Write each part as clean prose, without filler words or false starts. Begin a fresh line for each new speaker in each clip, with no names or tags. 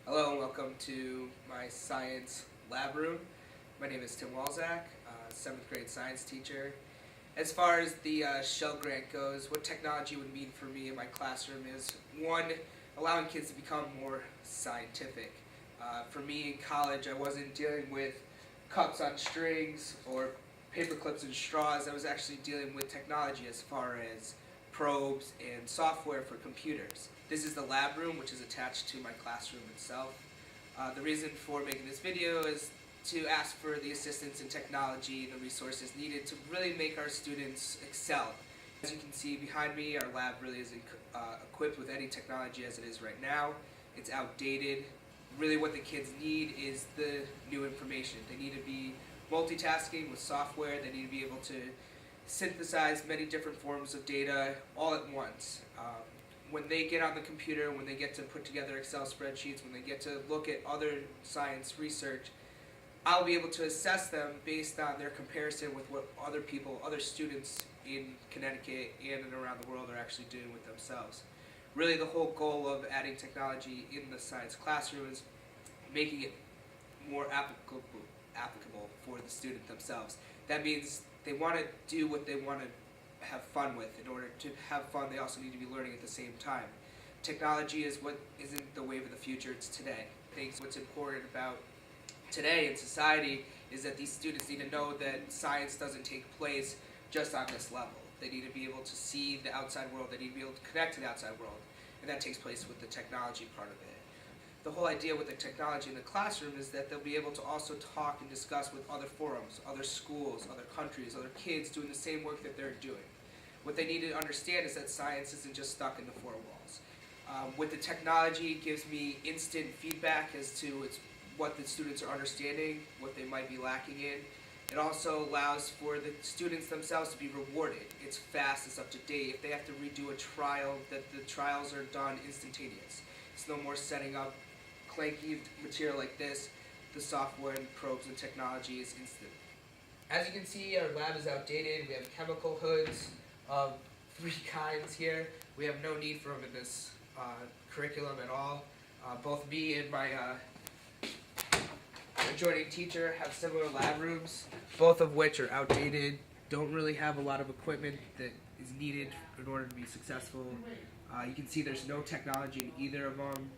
Hello and welcome to my science lab room. My name is Tim Walzak, 7th grade science teacher. As far as the Shell Grant goes, what technology would mean for me in my classroom is, one, allowing kids to become more scientific. For me in college, I wasn't dealing with cups on strings or paper clips and straws. I was actually dealing with technology as far as probes and software for computers. This is the lab room, which is attached to my classroom itself. The reason for making this video is to ask for the assistance in technology and the resources needed to really make our students excel. As you can see behind me, our lab really isn't equipped with any technology as it is right now. It's outdated. Really what the kids need is the new information. They need to be multitasking with software. They need to be able to synthesize many different forms of data all at once. When they get on the computer, when they get to put together Excel spreadsheets, when they get to look at other science research, I'll be able to assess them based on their comparison with what other people, other students in Connecticut and around the world are actually doing with themselves. Really the whole goal of adding technology in the science classroom is making it more applicable for the student themselves. That means they want to do what they want to have fun with. In order to have fun, they also need to be learning at the same time. Technology is what isn't the wave of the future, it's today. I think what's important about today in society is that these students need to know that science doesn't take place just on this level. They need to be able to see the outside world, they need to be able to connect to the outside world, and that takes place with the technology part of it. The whole idea with the technology in the classroom is that they'll be able to also talk and discuss with other forums, other schools, other countries, other kids doing the same work that they're doing. What they need to understand is that science isn't just stuck in the four walls. With the technology, it gives me instant feedback as to what the students are understanding, what they might be lacking in. It also allows for the students themselves to be rewarded. It's fast, it's up to date. If they have to redo a trial, that the trials are done instantaneous. It's no more setting up clanky material like this. The software and probes and technology is instant. As you can see, our lab is outdated. We have chemical hoods of 3 kinds here. We have no need for them in this curriculum at all. Both me and my adjoining teacher have similar lab rooms, both of which are outdated, don't really have a lot of equipment that is needed in order to be successful. You can see there's no technology in either of them.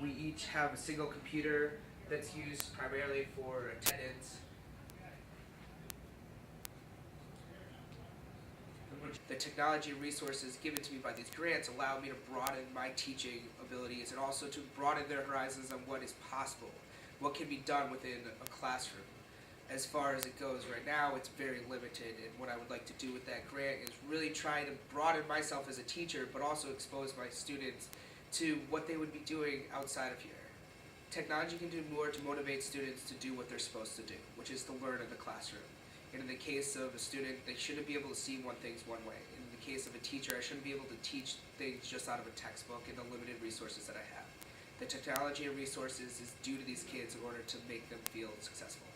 We each have a single computer that's used primarily for attendance. The technology and resources given to me by these grants allow me to broaden my teaching abilities and also to broaden their horizons on what is possible, what can be done within a classroom. As far as it goes right now, it's very limited, and what I would like to do with that grant is really try to broaden myself as a teacher, but also expose my students to what they would be doing outside of here. Technology can do more to motivate students to do what they're supposed to do, which is to learn in the classroom. And in the case of a student, they shouldn't be able to see things one way. In the case of a teacher, I shouldn't be able to teach things just out of a textbook and the limited resources that I have. The technology and resources is due to these kids in order to make them feel successful.